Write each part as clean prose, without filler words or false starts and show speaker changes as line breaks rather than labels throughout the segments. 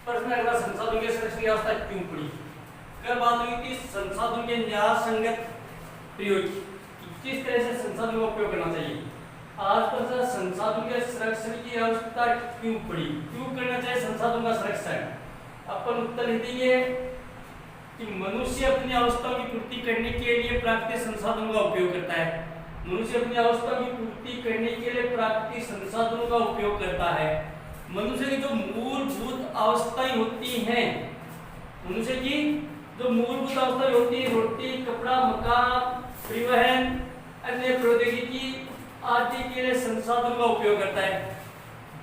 प्रश्न अगला, संसाधनों के संरक्षण की आवश्यकता क्यों पड़ी? कल बात हुई थी संसाधनों के न्याय संगत प्रयोग की, किस तरह से संसाधनों का उपयोग करना चाहिए। आज प्रश्न, संसाधनों के संरक्षण की आवश्यकता क्यों पड़ी, क्यों करना चाहिए संसाधनों का संरक्षण। अपन उत्तर देंगे कि मनुष्य अपनी आवश्यकताओं की पूर्ति करने के लिए प्राकृतिक संसाधनों का उपयोग करता है। मनुष्य अपनी आवश्यकताओं की पूर्ति करने के लिए प्राकृतिक संसाधनों का उपयोग करता है। मनुष्य की जो मूलभूत आवश्यकताएं होती हैं, मनुष्य की जो मूलभूत आवश्यकताएं होती है, रोटी, कपड़ा, मकान, परिवहन, अन्य प्रौद्योगिकी आदि के लिए संसाधनों का उपयोग करता है।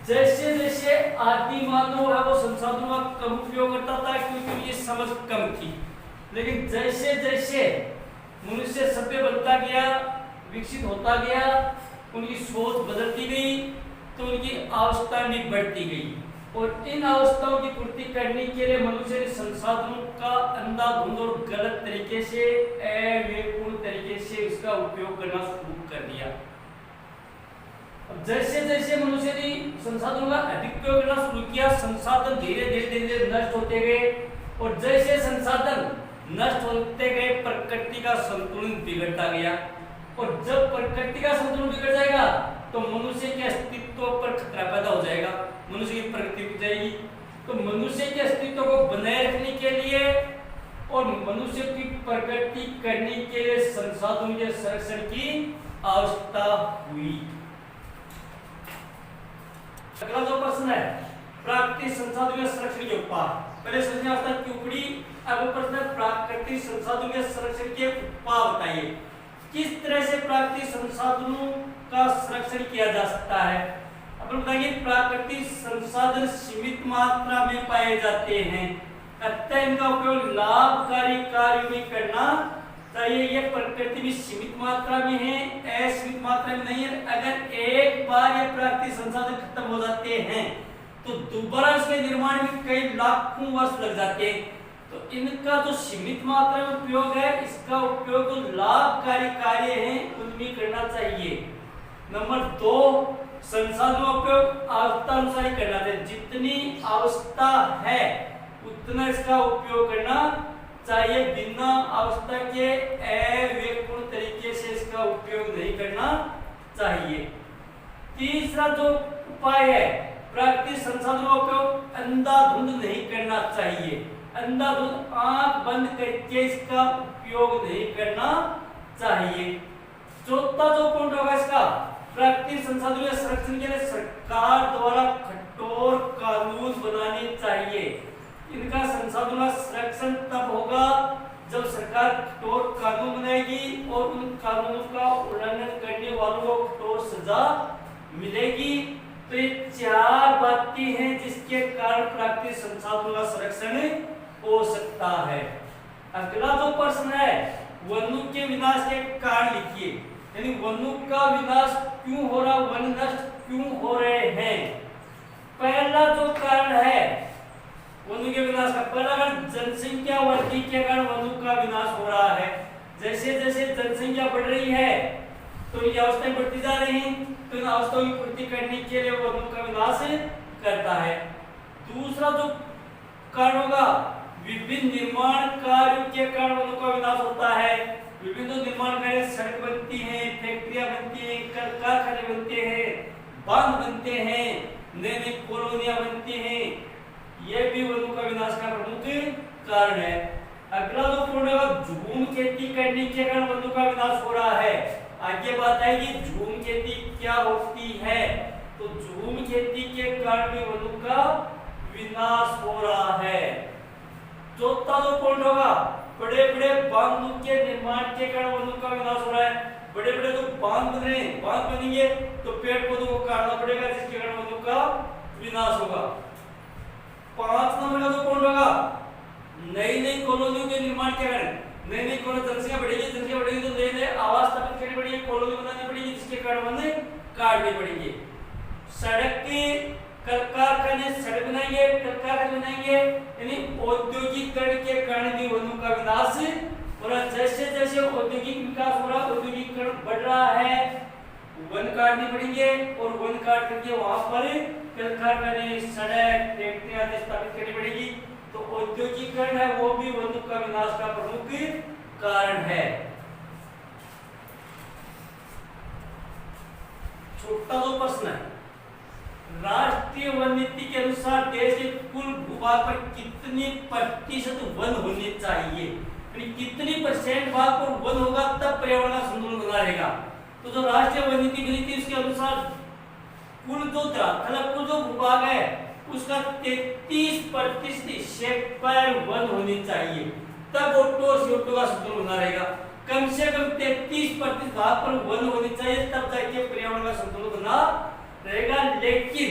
जैसे जैसे आदि मानव है वो संसाधनों का कम उपयोग करता था क्योंकि उनकी समझ कम थी, लेकिन जैसे जैसे मनुष्य सभ्य बनता गया, विकसित होता गया, उनकी सोच बदलती गई तो उनकी आवश्यकताएं भी बढ़ती गई और इन आवश्यकताओं की पूर्ति करने के लिए मनुष्य ने संसाधनों का अंधाधुंध और गलत तरीके से, अविवेकपूर्ण तरीके से उसका उपयोग करना शुरू कर दिया। अब जैसे जैसे मनुष्य ने संसाधनों का अधिक उपयोग करना शुरू किया, संसाधन धीरे धीरे धीरे धीरे नष्ट होते गए और जैसे संसाधन नष्ट होते गए प्रकृति का संतुलन बिगड़ता गया और जब प्रकृति का संतुलन बिगड़ जाएगा तो मनुष्य के अस्तित्व पर खतरा पैदा हो जाएगा, मनुष्य की प्रगति रुक जाएगी। तो मनुष्य के अस्तित्व को बनाए रखने के लिए और मनुष्य की प्रगति करने के लिए संसाधनों के संरक्षण की आवश्यकता हुई। अगला जो प्रश्न है, प्राकृतिक संसाधनों के संरक्षण के उपाय। पहले समझने आवश्यकता क्यों पड़ी, अब प्रश्न है प्राकृतिक संसाधनों के संरक्षण के उपाय बताइए। किस तरह से प्राकृतिक संसाधनों का संरक्षण किया जा सकता है। अपन बताएंगे प्राकृतिक संसाधन सीमित मात्रा में पाए जाते हैं, अतः इनका उपयोग लाभकारी कार्यों में करना चाहिए। ये प्रकृति में सीमित मात्रा में है, असीमित मात्रा में नहीं है। अगर एक बार ये प्राकृतिक संसाधन खत्म हो जाते हैं तो दोबारा इसके निर्माण में कई लाखों वर्ष लग जाते हैं। तो इनका जो सीमित मात्रा में उपयोग है, इसका उपयोग जो लाभकारी कार्य है उनमें करना चाहिए। नंबर 2, संसाधनों का उपयोग आवश्यकता अनुसार ही करना चाहिए। जितनी आवश्यकता है उतना इसका उपयोग करना चाहिए, बिना आवश्यकता के अविवेकपूर्ण तरीके से इसका उपयोग नहीं करना चाहिए। तीसरा जो उपाय है, प्राकृतिक संसाधनों का उपयोग अंधाधुंध नहीं करना चाहिए। अंधाधुंध आंख बंद करके इसका उपयोग नहीं करना चाहिए। चौथा जो पॉइंट होगा इसका, प्राकृतिक संसाधनों के संरक्षण के लिए सरकार द्वारा कठोर कानून बनाने चाहिए। इनका संसाधनों का संरक्षण तब होगा जब सरकार कठोर कानून बनाएगी और उन कानूनों का उल्लंघन करने वालों को कठोर सजा मिलेगी। तो ये 4 बातें हैं जिसके कारण प्राकृतिक संसाधनों का संरक्षण हो सकता है। अगला जो प्रश्न है, वनों के विनाश के कारण लिखिए। यानी वनों का विनाश क्यों हो रहा, वन नष्ट क्यों हो रहे हैं। पहला जो कारण है वनों के विनाश का, पहला कारण जनसंख्या वृद्धि के कारण वनों का विनाश हो रहा है। जैसे जैसे जनसंख्या बढ़ रही है तो इनकी अवस्थाएं बढ़ती जा रही हैं, तो इन अवस्थाओं की पूर्ति करने के लिए वनों का विनाश करता है। दूसरा जो कारण होगा, विभिन्न निर्माण कार्यों के कारण वनों का विनाश होता है। विभिन्न निर्माण कार्य, सड़क बनती हैं, फैक्ट्रियां बनती हैं, कारखाने बनते हैं, बांध बनते हैं, नई नई कॉलोनियां बनती हैं, ये भी वनों का विनाश का प्रमुख कारण है। अगला जो पॉइंट होगा, झूम खेती करने के कारण वनों का विनाश हो रहा है। आगे बात आएगी झूम खेती क्या होती है, तो झूम खेती के कारण भी वनों का विनाश हो रहा है। चौथा जो पॉइंट होगा, बड़े बड़े बांधों के निर्माण के कारण वनों का विनाश हो रहा है। बड़े बड़े जो बांध बन रहे हैं, बांध बनेंगे तो पेड़ पौधों को काटना पड़ेगा, जिसके कारण वनों का विनाश होगा। 5 नंबर का जो पॉइंट होगा, नई नई कॉलोनियों के निर्माण के कारण, नई नई जनसंख्या बढ़ेगी तो नए नए आवास स्थापित करनी पड़ेगी, कॉलोनी बनानी पड़ेगी, जिसके कारण वन काटने पड़ेंगे। सड़क के कारखाने सड़क बनाएंगे, कारखाने बनाएंगे, यानी औद्योगिकरण के कारण भी वनों का विनाश हो रहा है। जैसे जैसे औद्योगिक विकास हो रहा है, औद्योगिकरण बढ़ रहा है, वन काटने पड़ेंगे और वन काट करके वहां पर कारखाने, सड़क, फैक्ट्री आदि स्थापित करनी पड़ेगी। तो औद्योगिकरण है वो भी वनों का विनाश का प्रमुख कारण है। छोटा दो प्रश्न है, राष्ट्रीय वन नीति के अनुसार देश के कुल भूभाग पर कितनी प्रतिशत वन होने चाहिए, कितनी परसेंट भाग पर वन होगा तब पर्यावरण का संतुलन बना रहेगा। तो जो राष्ट्रीय वन नीति बनी थी उसके अनुसार कुल जो कुल जो भूभाग है उसका 33% हिस्से पर वन होनी चाहिए, तब O2 और CO2 का संतुलन बना रहेगा। कम से कम 33% भाग पर वन होनी चाहिए, तब जाके पर्यावरण का संतुलन बना रहेगा। लेकिन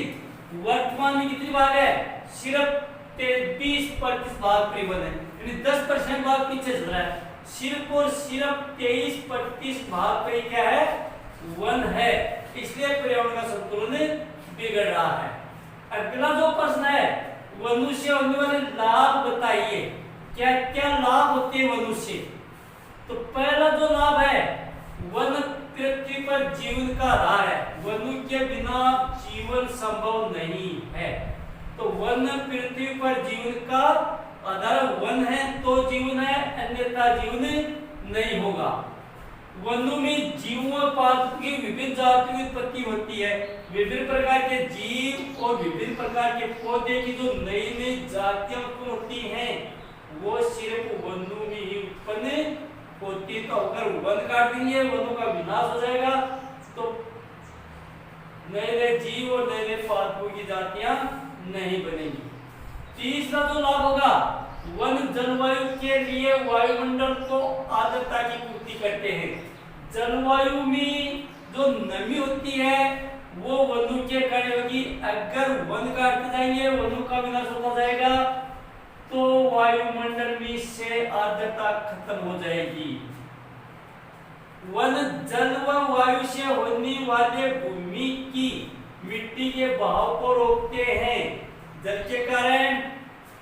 वर्तमान में कितनी भाग है, सिर्फ 23% भाग पर वन है, यानी 10% भाग पीछे चल रहा है। सिर्फ और सिर्फ 23% भाग पे क्या है, वन है, इसलिए पर्यावरण का संतुलन बिगड़ रहा है। अगला जो प्रश्न है, वनों से होने वाले लाभ बताइए, क्या क्या लाभ होते हैं वनों से। तो पहला जो लाभ है, वन पृथ्वी पर जीवन का आधार है, वनों के बिना जीवन संभव नहीं है। तो वन पृथ्वी पर जीवन का आधार, वन है तो जीवन है, अन्यथा जीवन नहीं होगा। वनों में जीवों पादपों की विभिन्न जातियों की उत्पत्ति होती है, विभिन्न प्रकार के जीव और विभिन्न प्रकार के पौधे की जो नई नई जातियां उत्पन्न होती हैं वो सिर्फ वनों में ही उत्पन्न होती। तो अगर वन काट देंगे वनों का विनाश हो जाएगा, तो नए नए जीव और नए नए पादपों की जातियां नहीं बनेगी। तीसरा जो लाभ होगा, वन जलवायु के लिए वायुमंडल को आर्द्रता की पूर्ति करते हैं। जलवायु में जो नमी होती है वो वनों के कारण होगी। अगर वन काटते जाएंगे, वनों का विनाश होता जाएगा, तो वायुमंडल में से आर्द्रता खत्म हो जाएगी। वन जल व वायु से होने वाले भूमि की मिट्टी के बहाव को रोकते हैं। जल के कारण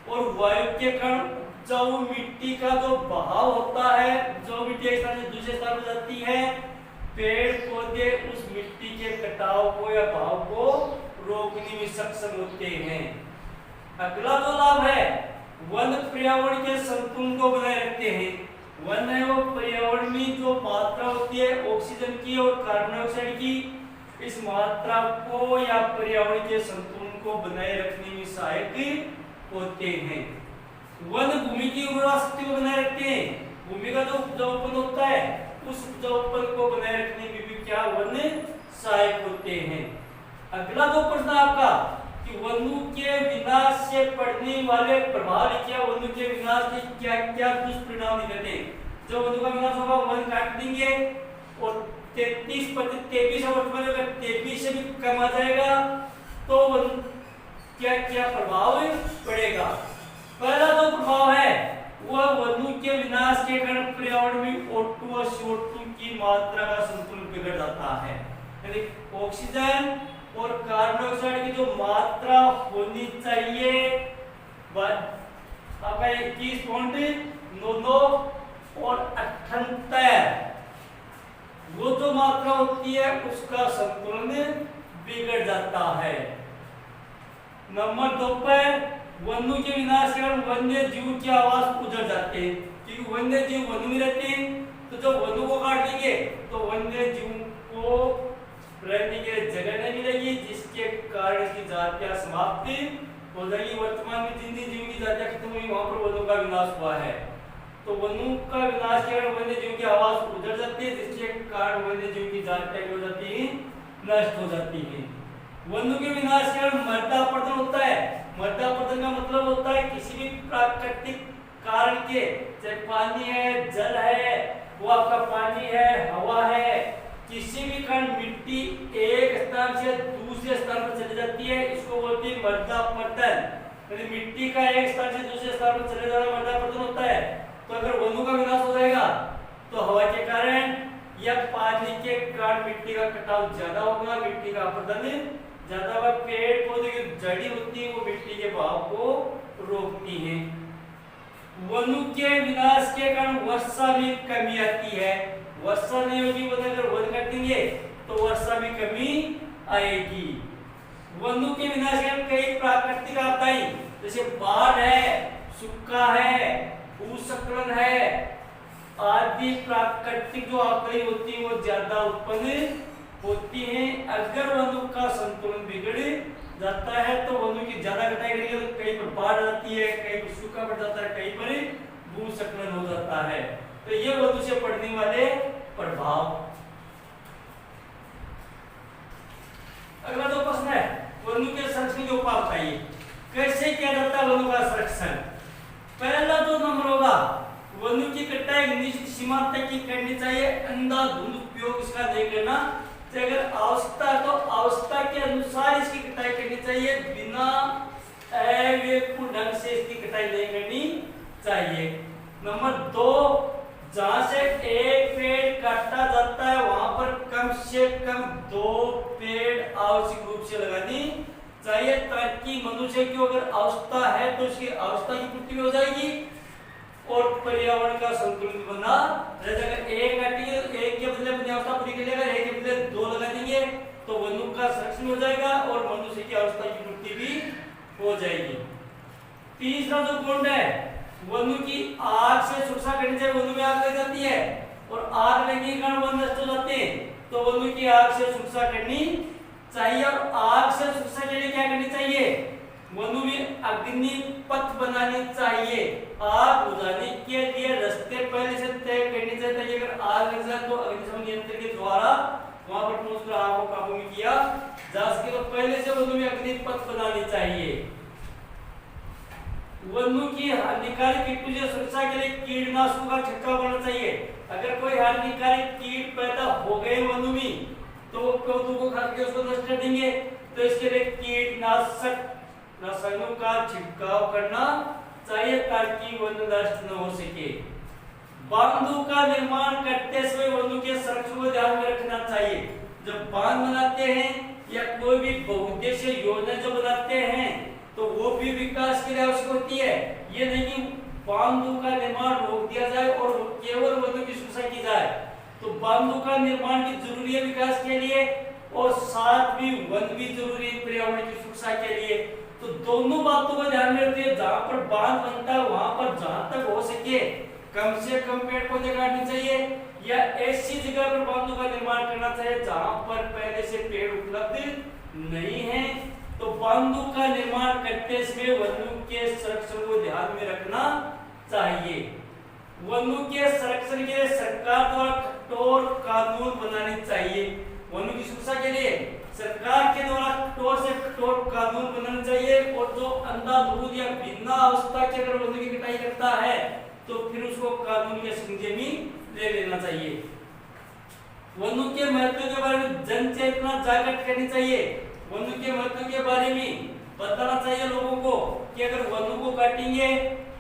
और वायु के कारण उपजाऊ मिट्टी का जो बहाव होता है, जो मिट्टी एक स्थान से दूसरे स्थान पर जाती है, पेड़ पौधे उस मिट्टी के कटाव को या बहाव को रोकने में सक्षम होते हैं। अगला जो लाभ है, वन पर्यावरण के संतुलन को बनाए रखते हैं। वन है वो पर्यावरण में जो मात्रा होती है ऑक्सीजन की और कार्बन डाइऑक्साइड की, इस मात्रा को या पर्यावरण के संतुलन को बनाए रखने में सहायक होते हैं। वन भूमि की उर्वरा शक्ति को बनाए रखते हैं। भूमि का जो उपजाऊपन होता है उस उपजाऊपन को बनाए रखने में भी क्या वन सहायक होते हैं। अगला जो प्रश्न आपका कि वनों के विनाश से पड़ने वाले प्रभाव क्या, वनों के विनाश के क्या क्या दुष्परिणाम निकलते हैं। जब वनों का विनाश होगा, वन काट देंगे और 23 से भी कम आ जाएगा, तो वन क्या क्या प्रभाव पड़ेगा। पहला जो प्रभाव है वह वनों के विनाश के कारण पर्यावरण में O2 और CO2 की मात्रा का संतुलन बिगड़ जाता है। यानी ऑक्सीजन और कार्बन डाइऑक्साइड की जो मात्रा होनी चाहिए आपका 21.99 और 78, वो जो मात्रा होती है उसका संतुलन बिगड़ जाता है। नंबर 2 पर वनों के विनाश के कारण वन्य जीव के आवास उजड़ जाते हैं, क्योंकि वन्य जीव वन में रहते हैं। तो जब वनों को काट देंगे तो वन्य जीव को रहने के लिए जगह नहीं मिलेगी, जिसके कारण इसकी जातियां समाप्त हो जाएगी। वर्तमान में जिन जिन जीव की जातियां खत्म हुई वहां पर वनों का विनाश हुआ है। तो वनों का विनाश के कारण वन्य जीव की आवास उजड़ जाती है, जिसके कारण वन्य जीव की जातियां हो जाती है, नष्ट हो जाती है। वनों के विनाश के कारण मृदापतन होता है। मृदापतन का मतलब होता है किसी भी प्राकृतिक कारण के, चाहे पानी है, जल है, वो आपका पानी है, हवा है, किसी भी कारण मिट्टी एक स्थान से दूसरे स्थान पर चली जाती है, इसको बोलते हैं मृदापतन। यदि मिट्टी का एक स्थान से दूसरे स्थान पर चले जाना मृदापतन होता है। तो अगर वनों का विनाश हो जाएगा तो हवा के कारण या पानी के कारण मिट्टी का कटाव ज्यादा होगा, मिट्टी का अपरदन ज्यादा होगा। पेड़ पौधे की जड़ी होती है वो मिट्टी के बहाव को रोकती है। वनों के विनाश के कारण वर्षा में कमी आती है। वर्षा नहीं होगी, अगर वन काट देंगे तो वर्षा में कमी आएगी। वनों के विनाश के कई प्राकृतिक आपदाएं जैसे बाढ़ है, सूखा है, भूस्खलन है आदि प्राकृतिक जो आपदाएं होती है वो ज्यादा उत्पन्न होती हैं। अगर वनों का संतुलन बिगड़ जाता है तो वनों की ज्यादा कटाई करेंगे तो कहीं पर बाढ़ आती है, कहीं पर सूखा पड़ जाता है, कहीं पर भूस्खलन हो जाता है। तो ये वनों से पड़ने वाले प्रभाव। अगला जो प्रश्न है वनों के संरक्षण के उपाय बताइए। कैसे किया जाता है वनों का संरक्षण? पहला जो नंबर होगा वनों की कटाई निश्चित सीमा तक की करनी चाहिए, अंधाधुंध उपयोग इसका नहीं करना। अगर आवश्यकता तो आवश्यकता के अनुसार इसकी कटाई करनी चाहिए, बिना अविवेकपूर्ण ढंग से इसकी कटाई नहीं करनी चाहिए। नंबर 2, जहां से एक पेड़ काटा जाता है वहां पर कम से कम 2 पेड़ आवश्यक रूप से लगानी चाहिए, ताकि मनुष्य की अगर आवश्यकता है तो उसकी आवश्यकता की पूर्ति हो जाएगी और पर्यावरण का संतुलन बना रहेगा। अगर एक काटेंगे तो एक के बदले अपनी आवश्यकता पूरी कर लेगा, एक के बदले 2 लगा देंगे तो वनों का संरक्षण हो जाएगा और मनुष्य की आवश्यकता की पूर्ति भी हो जाएगी। तीसरा जो गुण है वनों की आग से सुरक्षा करनी चाहिए। वनों में आग लग जाती है और आग लगने के कारण वन नष्ट हो जाते हैं, तो वनों की आग से सुरक्षा करनी चाहिए। और आग से सुरक्षा के लिए क्या करनी चाहिए? वनों में अग्नि पथ बनानी चाहिए। आग बुझाने के लिए रास्ते पहले से तय करनी चाहिए, ताकि अगर आग लग जाए तो अग्निशमन यंत्र के द्वारा वहां पर पहुंचकर आग को काबू में किया जा सके। तो पहले से वनों में अग्नि पथ बनानी चाहिए। वनों की हानिकारक कीटों से सुरक्षा के लिए कीटनाशकों का छिड़काव करना चाहिए। अगर कोई हानिकारक कीट पैदा हो गए वनों में तो पौधों को खा के उसको नष्ट कर देंगे, तो इसके लिए कीटनाशक रसायनों का छिड़काव करना चाहिए ताकि वन नष्ट न हो सके। बांधों का निर्माण करते समय वनों के संरक्षण को ध्यान में रखना चाहिए। जब बांध बनाते हैं या कोई भी बहुउद्देशीय योजना जो बनाते हैं तो वो भी विकास के लिए आवश्यक होती है। ये नहीं कि बांधों का निर्माण रोक दिया जाए और केवल वनों की सुरक्षा की जाए। तो बांधों का निर्माण भी जरूरी है विकास के लिए और साथ भी वन भी जरूरी है पर्यावरण की सुरक्षा के लिए। तो दोनों बातों को ध्यान में रखते हुए जहां पर बांध बनता है वहां पर जहां तक हो सके कम से कम पेड़ पौधे काटने चाहिए या ऐसी जगह पर बांधों का निर्माण करना चाहिए जहां पर पहले से पेड़ उपलब्ध नहीं है। तो बांधों का निर्माण करते समय वनों के संरक्षण को ध्यान में रखना चाहिए। वनों के संरक्षण के लिए सरकार द्वारा कठोर कानून बनाने चाहिए। वनों की सुरक्षा के लिए सरकार के द्वारा कठोर से कठोर कानून बनाना चाहिए और जो अंधाधुंध या बिना अवस्था के अगर वनों की कटाई करता है तो फिर उसको कानून के संज्ञा में ले लेना चाहिए। वनों के महत्व के बारे में जन चेतना जागृत करनी चाहिए। वनों के महत्व के बारे में बताना चाहिए लोगों को कि अगर वनों को काटेंगे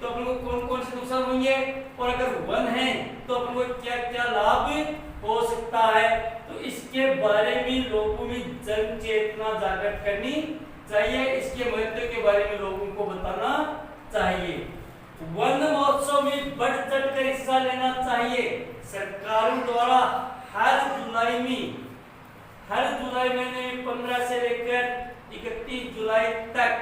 तो अपन को कौन कौन से नुकसान होंगे और अगर वन है तो अपन को क्या क्या लाभ हो सकता है। तो इसके बारे में लोगों में जन चेतना जागृत करनी चाहिए। इसके महत्व के बारे में लोगों को बताना चाहिए। वन महोत्सव में बढ़ चढ़ कर हिस्सा लेना चाहिए। सरकारों द्वारा हर जुलाई महीने में 15 से लेकर 31 जुलाई तक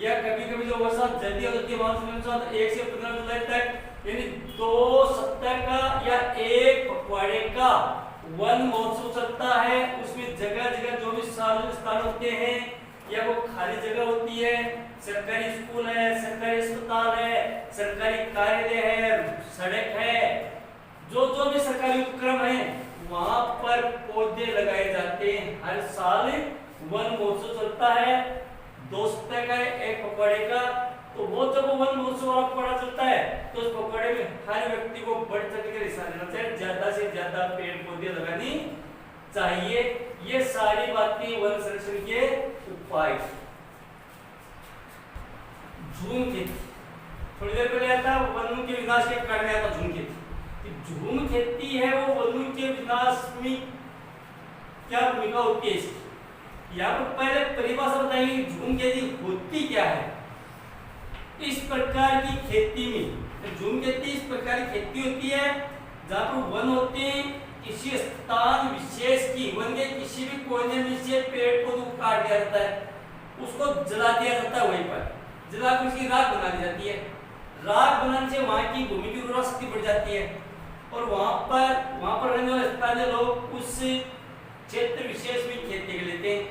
या कभी कभी जो वर्षा जल्दी हो जाती है वहां से 1 से 15 जुलाई तक यानी 2 सप्ताह का या एक पखवाड़े का वन महोत्सव चलता है। उसमें जगह जगह जो भी सार्वजनिक स्थान होते हैं या वो खाली जगह होती है, सरकारी स्कूल है, सरकारी अस्पताल है, सरकारी कार्यालय है, सड़क है, जो जो भी सरकारी उपक्रम है वहां पर पौधे लगाए जाते हैं। हर साल वन महोत्सव चलता है 2 सप्ताह का एक पखवाड़े का। तो वो जब वन महोत्सव वाला पखवाड़ा चलता है तो उस पखवाड़े में हर व्यक्ति को बढ़ चढ़ कर हिस्सा लेना चाहिए, ज्यादा से ज्यादा पेड़ पौधे लगानी चाहिए। ये सारी बातें वन संरक्षण के उपाय। झूम खेती थोड़ी देर पहले आता वनों के विनाश के कारण आता झूम खेती। झूम खेती है वो वनों के विनाश में क्या भूमिका होती है इसकी। यहाँ पर पहले परिभाषा बताएंगे कि झूम खेती होती क्या है। इस प्रकार की खेती में झूम खेती इस प्रकार की खेती होती है जहाँ पर वन होते हैं किसी स्थान विशेष की वन के किसी भी कोने में से पेड़ पौधों को काट दिया जाता है, उसको जला दिया जाता है, वहीं पर जलाकर उसकी राख बना दी जाती है। राख बनाने से वहां की भूमि की उर्वरा शक्ति बढ़ जाती है और वहां पर रहने वाले स्थानीय लोग उस क्षेत्र विशेष में खेती कर लेते हैं।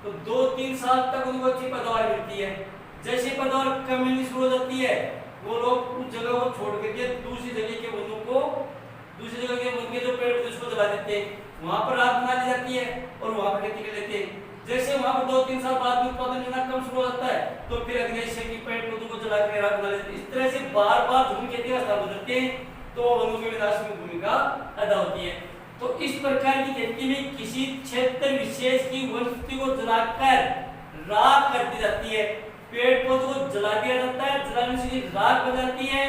तो 2-3 साल तक उनको अच्छी पैदावार मिलती है। जैसे पैदावार कम मिलनी शुरू हो जाती है, वो लोग उस जगह को छोड़ करके दूसरी जगह के वनों को, दूसरी जगह के वन के जो पेड़ पौधे उसको जला देते हैं, वहां पर राख बना दी जाती है और वहां पर खेती कर लेते हैं। जैसे वहां पर 2-3 साल बाद में उत्पादन लेना कम शुरू हो जाता है, तो फिर अगले क्षेत्र के पेड़ पौधों को जला कर राख बना लेते हैं। इस तरह से बार-बार झूम खेती का स्थान बदलते हैं, तो वनों के विनाश में भूमिका अदा होती है। तो इस प्रकार की खेती में किसी क्षेत्र विशेष की वनस्पति को जलाकर राख कर दी जाती है, पेड़ पौधों को जला दिया जाता है, जलाने से राख बन जाती है,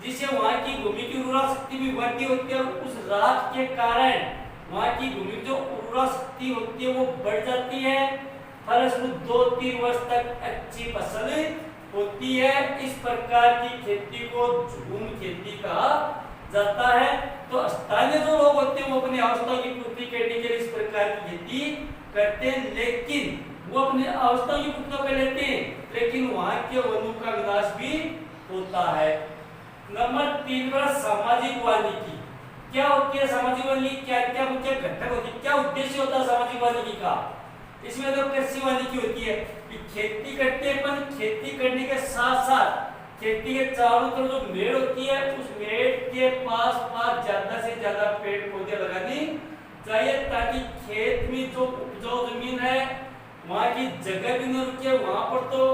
जिससे वहां की भूमि की उर्वरा शक्ति में वृद्धि होती है और उस राख के कारण वहां की भूमि की जो उर्वरा शक्ति होती है वो बढ़ जाती है। फलस्वरूप 2-3 वर्ष तक अच्छी फसल होती है। इस प्रकार की खेती को झूम खेती कहा जाता है। तो स्थानीय जो लोग होते हैं वो अपनी आवश्यकताओं की पूर्ति करने के लिए इस प्रकार की खेती करते हैं, लेकिन वो अपनी आवश्यकताओं की पूर्ति कर लेते हैं, लेकिन वहां के वनों का विनाश भी होता है। नंबर 3 पर सामाजिक वानिकी। क्या होती है सामाजिक वानिकी? क्या क्या मुख्य घटक होती है, क्या उद्देश्य होता है सामाजिक वानिकी का? इसमें तो कृषि वानिकी होती है कि खेती करते हैं, पर खेती करने के साथ साथ खेती के चारों तरफ जो मेड़ होती है उस मेड़ के पास ज्यादा से ज्यादा पेड़ पौधे लगानी चाहिए, ताकि खेत में जो उपजाऊ जमीन है वहां की जगह भी न रुके, वहां पर तो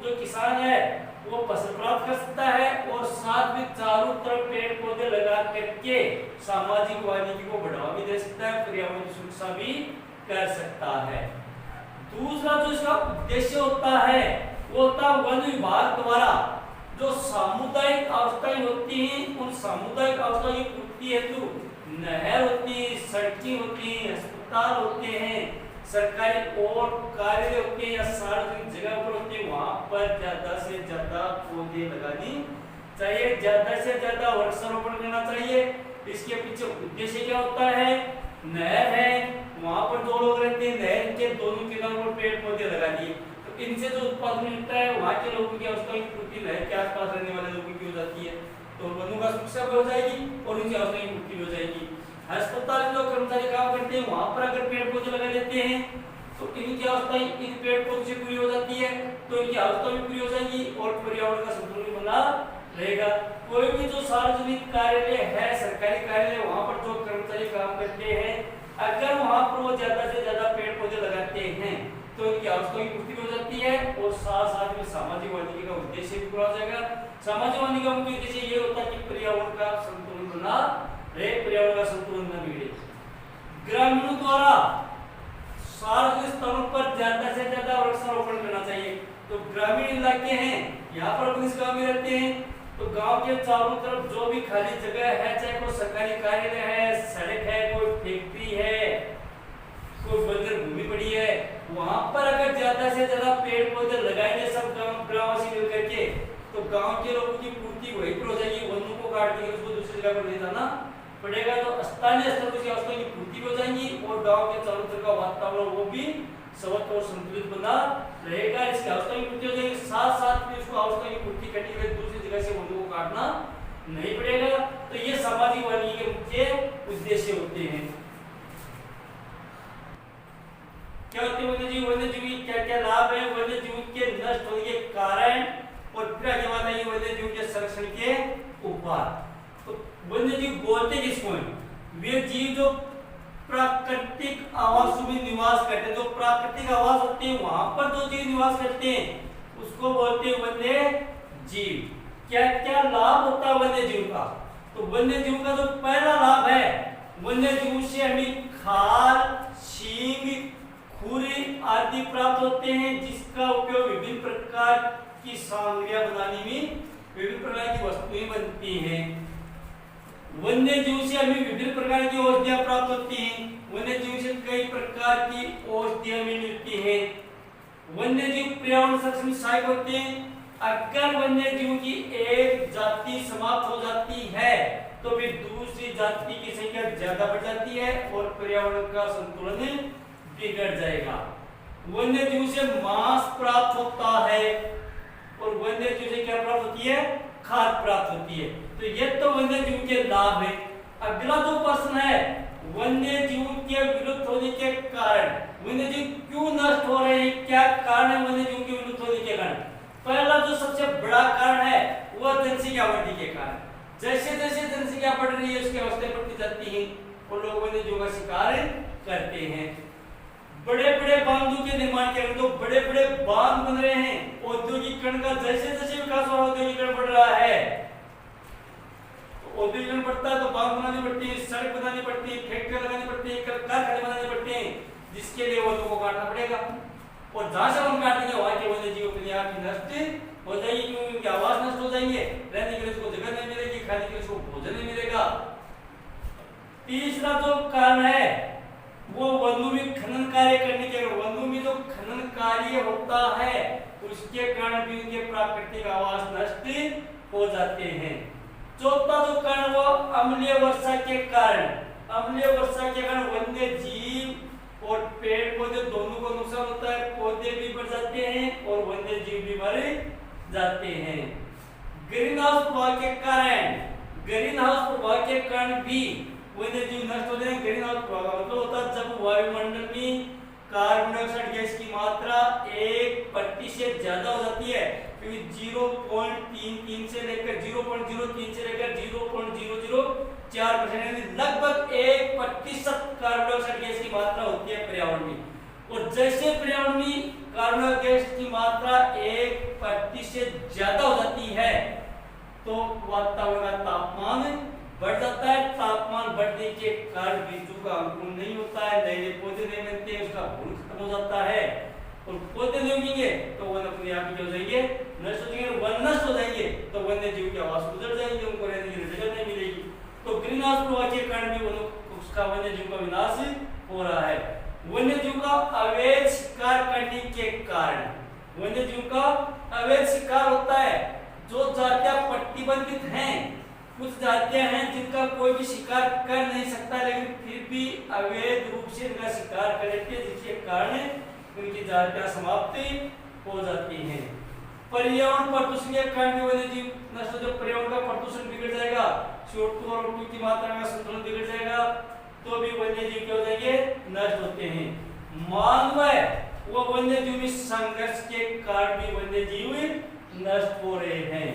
जो किसान है वो फसल प्राप्त कर सकता है और साथ में चारों तरफ पेड़ पौधे लगा करके सामाजिक वानिकी को बढ़ावा भी दे सकता है, पर्यावरण की सुरक्षा भी कर सकता है। दूसरा जो इसका उद्देश्य होता है वो होता है वन विभाग द्वारा जो सामुदायिक आवश्यकताएं होती हैं, उन सामुदायिक आवश्यकताओं की पूर्ति हेतु नहर होती है, सड़कें होती हैं, अस्पताल होते हैं, सरकारी और कार्यालय होते हैं या सार्वजनिक जगह पर होते हैं, वहां पर ज्यादा से ज्यादा पौधे लगानी चाहिए, ज्यादा से ज्यादा वृक्षारोपण करना चाहिए। इसके पीछे उद्देश्य क्या होता है? नहर है, वहां पर जो लोग रहते हैं नहर के दोनों किनारों पर पेड़ पौधे लगा दिए, तो इनसे जो उत्पादन मिलता है वहां के लोगों की आवश्यकताओं की पूर्ति नहर के आसपास रहने वाले लोगों की हो जाती है, तो वनों का सुरक्षा भी हो जाएगी और उनकी आवश्यकताओं की पूर्ति हो जाएगी। अस्पताल में जो कर्मचारी काम करते हैं वहां पर अगर पेड़ पौधे लगा देते हैं तो इनकी आवश्यकताएं इन पेड़ पौधों से पूरी हो जाती है, तो इनकी आवश्यकताएं भी पूरी हो जाएगी और पर्यावरण का संतुलन बना रहेगा। कोई भी जो सार्वजनिक कार्यालय है, सरकारी कार्यालय, वहां पर जो कर्मचारी काम करते हैं, अगर वहां पर वो ज्यादा से ज्यादा पेड़ पौधे लगाते हैं तो इनकी आवश्यकताओं की पूर्ति हो जाती है और साथ साथ में सामाजिक वानिकी का उद्देश्य भी पूरा हो जाएगा। सामाजिक वानिकी का मुख्य उद्देश्य ये होता है कि पर्यावरण का संतुलन बना रहे, पर्यावरण का संतुलन न बिगड़े। ग्रामीणों द्वारा सार्वजनिक स्थलों पर ज्यादा से ज्यादा वृक्षारोपण करना चाहिए। तो ग्रामीण इलाके हैं, यहाँ पर अपन इस गाँव में रहते हैं, तो गांव के चारों तरफ जो भी खाली जगह है, चाहे कोई सरकारी कार्यालय है, सड़क है, कोई फैक्ट्री है, कोई बंजर भूमि पड़ी है, वहां पर अगर ज्यादा से ज्यादा पेड़ पौधे लगाएंगे सब ग्रामवासी मिल करके, तो गांव के लोगों की पूर्ति वहीं पर हो जाएगी। वनों को काट के उसको दूसरी जगह पर ले जाना पड़ेगा, तो स्थानीय स्तर पर आवश्यकताओं की पूर्ति हो जाएगी और गांव के चारों तरफ का वातावरण वो भी स्वच्छ और संतुलित बना रहेगा। इसकी आवश्यकताओं की पूर्ति हो जाएगी, साथ साथ में उसको आवश्यकताओं की पूर्ति करने के लिए दूसरी जगह से वनों को काटना नहीं पड़ेगा। तो ये सामाजिक वानिकी के मुख्य उद्देश्य होते हैं। क्या होते हैं वन्यजीव? वन्यजीव क्या क्या लाभ है, वन्यजीव के नष्ट होने के कारण और फिर आगे बात आई वन्यजीव के संरक्षण के उपाय। तो वन्यजीव बोलते किसको हैं? वे जीव जो प्राकृतिक आवासों में निवास करते हैं, जो प्राकृतिक आवास होते हैं वहां पर जो जीव निवास करते हैं उसको बोलते हैं वन्य जीव। क्या क्या लाभ होता है वन्य जीव का? तो वन्य जीव का जो पहला लाभ है, वन्य जीव से हमें खाल, सींग, खुरी आदि प्राप्त होते हैं, जिसका उपयोग विभिन्न प्रकार की सामग्रियां बनाने में, विभिन्न प्रकार की वस्तुएं बनती हैं। वन्य जीव से हमें विभिन्न प्रकार की औषधियां प्राप्त होती हैं, वन्य जीव से कई प्रकार की औषधियां हमें मिलती हैं। वन्य जीव पर्यावरण संरक्षण में सहायक होते हैं। अगर वन्य जीव की एक जाति समाप्त हो जाती है तो तो भी दूसरी जाति की संख्या ज्यादा बढ़ जाती है और पर्यावरण का संतुलन बिगड़ जाएगा। वन्य जीव से मांस प्राप्त होता है और वन्य जीव से क्या प्राप्त होती है? खाद्य प्राप्त होती है। तो ये तो वन्य जीव के लाभ है। अगला जो प्रश्न है, वन्य जीव के विलुप्त होने के कारण, वन्य जीव क्यों नष्ट हो रहे हैं, क्या कारण है वन्य जीव के विलुप्त होने के कारण? पहला जो सबसे बड़ा कारण है वह जनसंख्या वृद्धि के कारण। जैसे जैसे जनसंख्या बढ़ रही है उसकी अवस्था बढ़ती जाती है और लोग वन्य जीव का शिकार करते हैं। बड़े बड़े बांधों के निर्माण के तो बड़े बड़े बांध बन रहे हैं। औद्योगिकरण का जैसे जैसे विकास हो रहा है, औद्योगिकरण बढ़ रहा है, औद्योगिकरण बढ़ता है तो बांध बनानी पड़ती है, सड़क बनानी पड़ती है, फैक्ट्री लगानी पड़ती है, कारखाने बनाने पड़ते हैं, जिसके लिए वनों को काटना पड़ेगा। और जहां से वन काटेंगे वहां के वन्य जीव अपने आप ही नष्ट हो जाएगी, क्योंकि उनके आवास नष्ट हो जाएंगे, रहने के लिए उसको जगह नहीं मिलेगी, खाने के लिए उसको भोजन नहीं मिलेगा। तीसरा जो कारण है वो वनों में खनन कार्य करने के, वनों में जो खनन कार्य होता है उसके कारण भी उनके प्राकृतिक आवास नष्ट हो जाते हैं। चौथा जो कारण वो अम्लीय वर्षा के कारण, अम्लीय वर्षा के कारण वन्य जीव और पेड़ पौधे दोनों को नुकसान होता है, पौधे भी बढ़ जाते हैं और वन्य जीव भी मर जाते हैं। ग्रीन हाउस प्रभाव के कारण, ग्रीन हाउस प्रभाव के कारण भी वन्य जीव नष्ट हो जाएंगे। ग्रीन हाउस प्रभाव मतलब होता है जब वायुमंडल में कार्बन डाइऑक्साइड गैस की मात्रा 1% से ज्यादा हो जाती है, क्योंकि 0.33 से लेकर 0.03 से लेकर 0.004% यानी लगभग 1% कार्बन डाइऑक्साइड गैस की मात्रा होती है पर्यावरण में। और जैसे पर्यावरण में कार्बन डाइऑक्साइड गैस की मात्रा 1% से ज्यादा हो जाती है तो वातावरण का तापमान बढ़ जाता है। तापमान बढ़ने के कारण बीजों का अंकुरण नहीं होता है, नए पौधे नहीं बनते हैं, उसका गुण खत्म हो जाता है और पौधे नहीं उगेंगे तो वन अपने आप ही हो जाएंगे, नष्ट हो जाएंगे। वन नष्ट हो जाएंगे तो वन्य जीव के आवास गुजर जाएंगे, उनको रहने के लिए जगह नहीं मिलेगी। तो ग्रीन हाउस प्रभाव के कारण भी उसका वन्य जीव का विनाश हो रहा है। वन्य जीव का अवैध शिकार करने के कारण, वन्य जीव का अवैध शिकार होता है। जो जातियां प्रतिबंधित हैं, कुछ जातियां हैं जिनका कोई भी शिकार कर नहीं सकता लेकिन फिर भी अवैध रूप से इनका शिकार कर लेते हैं, जिसके कारण उनकी जातियां समाप्त हो जाती हैं। पर्यावरण प्रदूषण के कारण वन्य जीव नष्ट हो, जब पर्यावरण का प्रदूषण बिगड़ जाएगा, CO2 और O2 की मात्रा का संतुलन बिगड़ जाएगा तो भी वन्य जीव क्या हो जाएंगे? नष्ट होते हैं। मानव व वन्य जीव में संघर्ष के कारण भी वन्य जीव नष्ट हो रहे हैं।